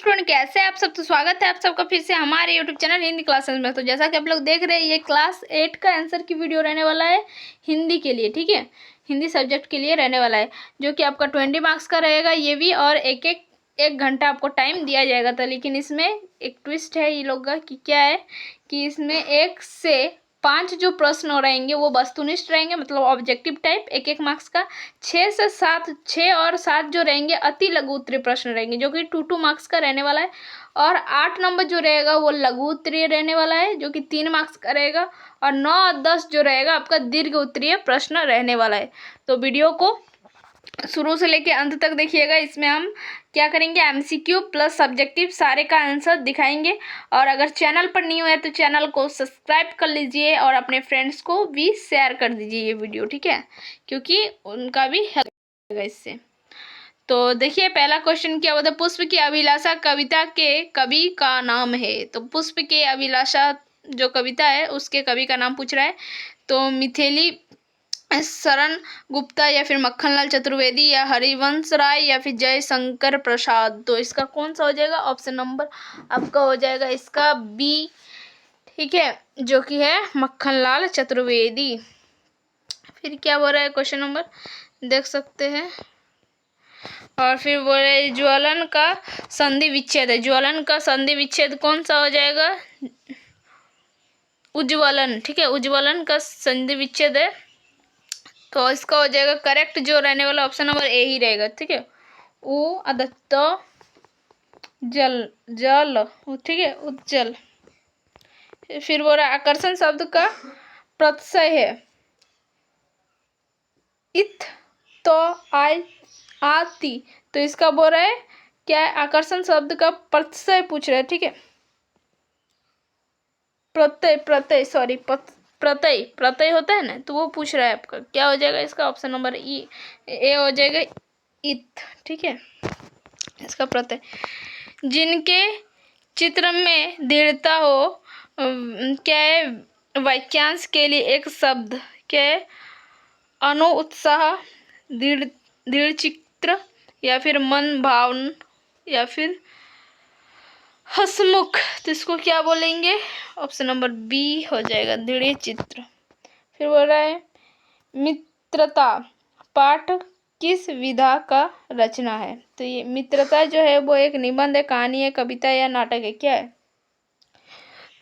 Student, कैसे आप सब। तो स्वागत है आप सबका फिर से हमारे यूट्यूब चैनल हिंदी क्लासेस में। तो जैसा कि आप लोग देख रहे हैं, ये क्लास 8 का आंसर की वीडियो रहने वाला है हिंदी के लिए। ठीक है, हिंदी सब्जेक्ट के लिए रहने वाला है, जो कि आपका 20 मार्क्स का रहेगा ये भी। और एक घंटा आपको टाइम दिया जाएगा था। लेकिन इसमें एक ट्विस्ट है ये लोग का, कि क्या है कि इसमें 1 से 5 जो प्रश्न रहेंगे वो वस्तुनिष्ठ रहेंगे, मतलब ऑब्जेक्टिव टाइप, 1 मार्क्स का। 6 और 7 जो रहेंगे अति लघु उत्तरीय प्रश्न रहेंगे, जो कि 2 मार्क्स का रहने वाला है। और 8 नंबर जो रहेगा वो लघु उत्तरीय रहने वाला है, जो कि 3 मार्क्स का रहेगा। और 9 और 10 जो रहेगा आपका दीर्घ उत्तरीय प्रश्न रहने वाला है। तो वीडियो को शुरू से लेके अंत तक देखिएगा। इसमें हम क्या करेंगे, एमसीक्यू प्लस सब्जेक्टिव सारे का आंसर दिखाएंगे। और अगर चैनल पर न्यू है तो चैनल को सब्सक्राइब कर लीजिए और अपने फ्रेंड्स को भी शेयर कर दीजिए ये वीडियो, ठीक है, क्योंकि उनका भी हेल्प होगा इससे। तो देखिए, पहला क्वेश्चन क्या होता है, पुष्प की अभिलाषा कविता के कवि का नाम है। तो पुष्प के अभिलाषा जो कविता है उसके कवि का नाम पूछ रहा है। तो मिथिली शरण गुप्ता, या फिर मक्खनलाल चतुर्वेदी, या हरिवंश राय, या फिर जयशंकर प्रसाद। तो इसका कौन सा हो जाएगा, ऑप्शन नंबर आपका हो जाएगा इसका बी, ठीक है, जो कि है मक्खनलाल चतुर्वेदी। फिर क्या बोल रहा है क्वेश्चन नंबर, देख सकते हैं। और फिर बोल रहे हैं ज्वलन का संधि विच्छेद है। ज्वलन का संधि विच्छेद कौन सा हो जाएगा, उज्ज्वलन, ठीक है, उज्ज्वलन का संधि विच्छेद है। तो इसका हो जाएगा करेक्ट जो रहने वाला ऑप्शन नंबर ए ही रहेगा, ठीक है। उ अदत्त जल जल, ठीक है, उज्जल। फिर बोल रहा है आकर्षण शब्द का प्रत्यय है, इत, तो, आई, आती। तो इसका बोल रहा है क्या है, आकर्षण शब्द का प्रत्यय पूछ रहा है, ठीक है। प्रत्यय होता है ना, तो वो पूछ रहा है आपका। क्या हो जाएगा इसका ऑप्शन नंबर ए हो जाएगा, इत, ठीक है, इसका प्रत्यय। जिनके चित्र में दृढ़ता हो, क्या है, वाक्यांश के लिए एक शब्द क्या है, अनुत्साह, दृढ़ चित्र, या फिर मन भावन, या फिर हसमुख। तो इसको क्या बोलेंगे, ऑप्शन नंबर बी हो जाएगा, दृढ़ चित्र। फिर बोल रहा है मित्रता पाठ किस विधा का रचना है। तो ये मित्रता जो है वो एक निबंध है, कहानी है, कविता या नाटक है, क्या है।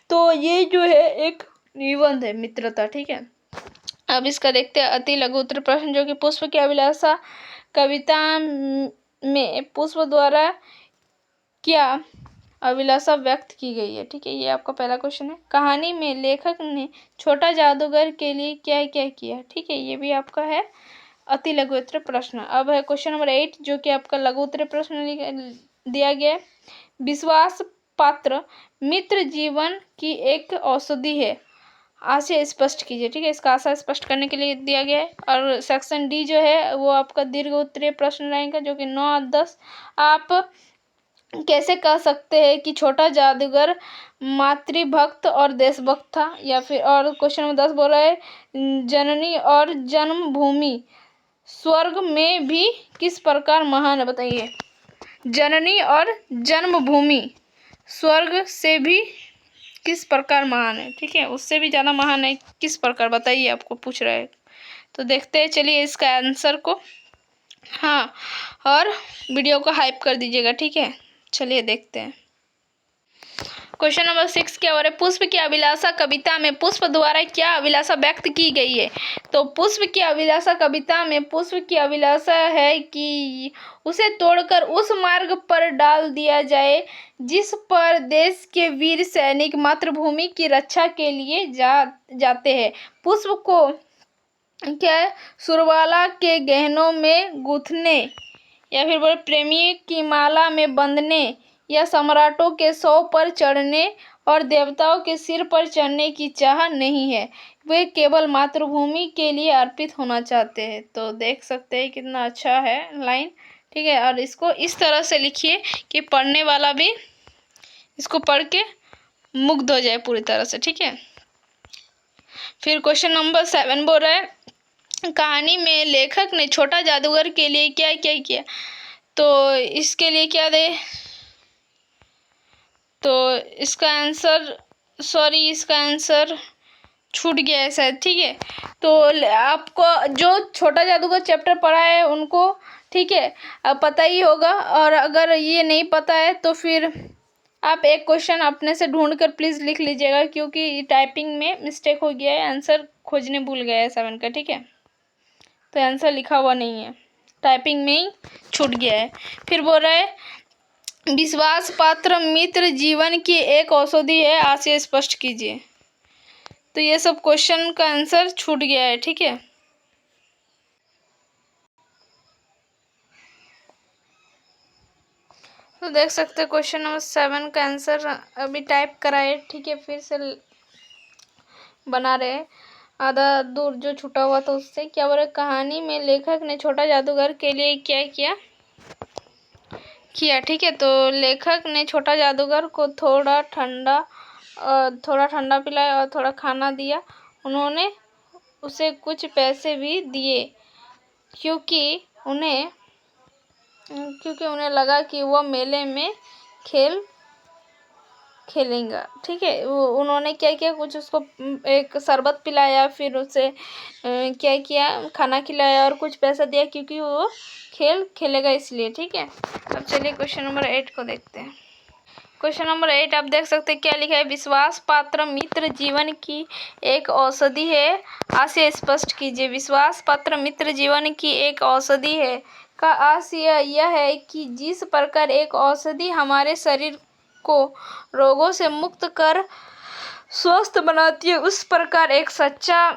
तो ये जो है एक निबंध है मित्रता, ठीक है। अब इसका देखते हैं अति लघु उत्तर प्रश्न, जो कि पुष्प की अभिलाषा कविता में पुष्प द्वारा क्या अभिलाषा व्यक्त की गई है, ठीक है। ये आपका पहला क्वेश्चन है। कहानी में लेखक ने छोटा जादूगर के लिए क्या क्या किया, ठीक है, ये भी आपका है अति लघु उत्तर प्रश्न। अब है क्वेश्चन नंबर 8, जो कि आपका लघु उत्तर प्रश्न दिया गया है। विश्वास पात्र मित्र जीवन की एक औषधि है, आशय स्पष्ट कीजिए, ठीक है, इसका आशय स्पष्ट करने के लिए दिया गया है। और सेक्शन डी जो है वो आपका दीर्घ उत्तरीय प्रश्न रहेगा, जो कि 9 और 10। आप कैसे कह सकते हैं कि छोटा जादूगर मातृभक्त और देशभक्त था, या फिर। और क्वेश्चन नंबर 10 बोल रहा है जननी और जन्मभूमि स्वर्ग में भी किस प्रकार महान है, बताइए। जननी और जन्मभूमि स्वर्ग से भी किस प्रकार महान है, ठीक है, उससे भी ज़्यादा महान है, किस प्रकार, बताइए, आपको पूछ रहा है। तो देखते हैं, चलिए इसका आंसर को, हाँ, और वीडियो को हाइप कर दीजिएगा, ठीक है। चलिए देखते हैं क्वेश्चन नंबर 6 क्या हो रहा है, पुष्प की अभिलाषा कविता में पुष्प द्वारा क्या अभिलाषा व्यक्त की गई है। तो पुष्प की अभिलाषा कविता में पुष्प की अभिलाषा है कि उसे तोड़कर उस मार्ग पर डाल दिया जाए जिस पर देश के वीर सैनिक मातृभूमि की रक्षा के लिए जाते हैं। पुष्प को क्या है, सुरबाला के गहनों में गूंथने, या फिर बोले प्रेमी की माला में बंधने, या सम्राटों के सौ पर चढ़ने और देवताओं के सिर पर चढ़ने की चाह नहीं है, वे केवल मातृभूमि के लिए अर्पित होना चाहते हैं। तो देख सकते हैं कितना अच्छा है लाइन, ठीक है। और इसको इस तरह से लिखिए कि पढ़ने वाला भी इसको पढ़ के मुग्ध हो जाए पूरी तरह से, ठीक है। फिर क्वेश्चन नंबर 7 बोल रहा है कहानी में लेखक ने छोटा जादूगर के लिए क्या क्या किया। तो इसके लिए क्या दे, तो इसका आंसर, सॉरी इसका आंसर छूट गया है शायद, ठीक है। तो आपको जो छोटा जादूगर चैप्टर पढ़ा है उनको, ठीक है, अब पता ही होगा। और अगर ये नहीं पता है तो फिर आप एक क्वेश्चन अपने से ढूंढ कर प्लीज़ लिख लीजिएगा, क्योंकि टाइपिंग में मिस्टेक हो गया है, आंसर खोजने भूल गया है 7 का, ठीक है। तो आंसर लिखा हुआ नहीं है, टाइपिंग में ही छूट गया है। फिर बोल रहा है विश्वास पात्र मित्र जीवन की एक औषधि है, आशय स्पष्ट कीजिए। तो ये सब क्वेश्चन का आंसर छूट गया है, ठीक है। तो देख सकते हैं क्वेश्चन नंबर 7 का आंसर अभी टाइप कराए, ठीक है, फिर से बना रहे हैं। आधा दूर जो छूटा हुआ था उससे। क्या बोल रहे, कहानी में लेखक ने छोटा जादूगर के लिए क्या किया, ठीक है। तो लेखक ने छोटा जादूगर को थोड़ा ठंडा पिलाया और थोड़ा खाना दिया। उन्होंने उसे कुछ पैसे भी दिए, क्योंकि उन्हें लगा कि वह मेले में खेलेगा, ठीक है। उन्होंने क्या किया, कुछ उसको एक शरबत पिलाया, फिर उसे क्या किया, खाना खिलाया और कुछ पैसा दिया, क्योंकि वो खेलेगा इसलिए, ठीक है। अब चलिए क्वेश्चन नंबर 8 को देखते हैं। क्वेश्चन नंबर 8 आप देख सकते हैं क्या लिखा है, विश्वास पात्र मित्र जीवन की एक औषधि है, आशय स्पष्ट कीजिए। विश्वास पात्र मित्र जीवन की एक औषधि है का आशय यह है कि जिस प्रकार एक औषधि हमारे शरीर को रोगों से मुक्त कर स्वस्थ बनाती है, उस प्रकार एक सच्चा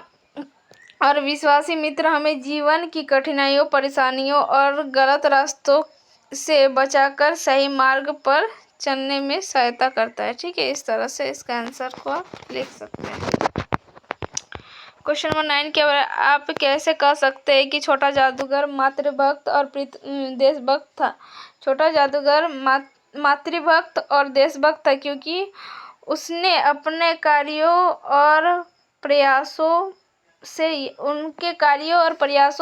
और विश्वासी मित्र हमें जीवन की कठिनाइयों, परेशानियों और गलत रास्तों से बचाकर सही मार्ग पर चलने में सहायता करता है, ठीक है। इस तरह से इसका आंसर को आप लिख सकते हैं। क्वेश्चन नंबर 9 क्या है, आप कैसे कह सकते हैं कि छोटा जादूगर मातृभक्त और देशभक्त था। छोटा जादूगर मातृभक्त और देशभक्त था, क्योंकि उसने अपने कार्यों और प्रयासों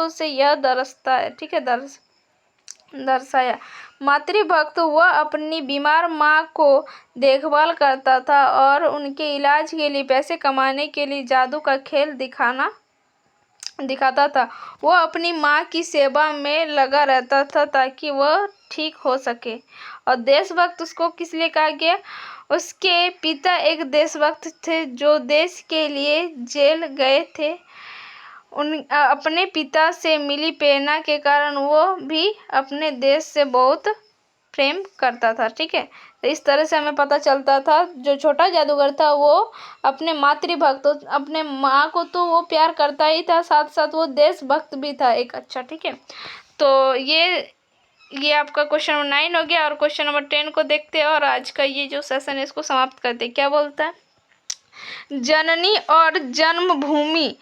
से यह दर्शाता है, ठीक है, दर्शाया। मातृभक्त वह अपनी बीमार माँ को देखभाल करता था और उनके इलाज के लिए पैसे कमाने के लिए जादू का खेल दिखाता था। वह अपनी माँ की सेवा में लगा रहता था ताकि वह ठीक हो सके। और देशभक्त उसको किस लिए कहा गया, उसके पिता एक देशभक्त थे जो देश के लिए जेल गए थे। अपने पिता से मिली प्रेरणा के कारण वो भी अपने देश से बहुत प्रेम करता था, ठीक है। तो इस तरह से हमें पता चलता था जो छोटा जादूगर था वो अपने मातृभक्त, अपने माँ को तो वो प्यार करता ही था, साथ साथ वो देशभक्त भी था एक अच्छा, ठीक है। तो ये आपका क्वेश्चन नंबर 9 हो गया। और क्वेश्चन नंबर 10 को देखते हैं और आज का ये जो सेशन है इसको समाप्त करते हैं। क्या बोलता है, जननी और जन्मभूमि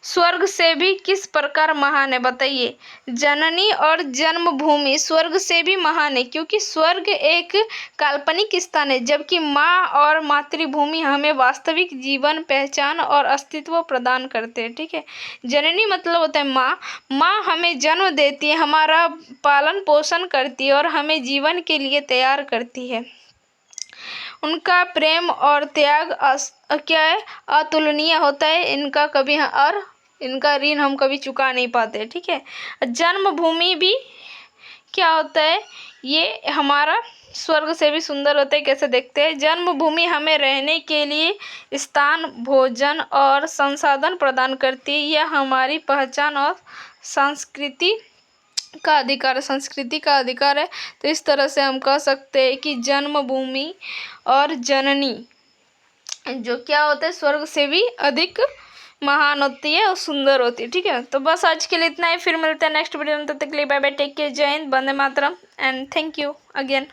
स्वर्ग से भी किस प्रकार महान है, बताइए। जननी और जन्मभूमि स्वर्ग से भी महान है, क्योंकि स्वर्ग एक काल्पनिक स्थान है, जबकि माँ और मातृभूमि हमें वास्तविक जीवन, पहचान और अस्तित्व प्रदान करते हैं, ठीक है। जननी मतलब होता है माँ हमें जन्म देती है, हमारा पालन पोषण करती है और हमें जीवन के लिए तैयार करती है। उनका प्रेम और त्याग क्या है, अतुलनीय होता है। इनका ऋण हम कभी चुका नहीं पाते, ठीक है। जन्मभूमि भी क्या होता है, ये हमारा स्वर्ग से भी सुंदर होता है। कैसे देखते हैं, जन्मभूमि हमें रहने के लिए स्थान, भोजन और संसाधन प्रदान करती है। यह हमारी पहचान और संस्कृति का अधिकार है। तो इस तरह से हम कह सकते हैं कि जन्मभूमि और जननी जो क्या होता है, स्वर्ग से भी अधिक महान होती है और सुंदर होती है, ठीक है। तो बस आज के लिए इतना ही, फिर मिलते हैं नेक्स्ट वीडियो में। तब तक के लिए बाय बाय, टेक केयर, जय Hind, Vande Mataram and thank you again.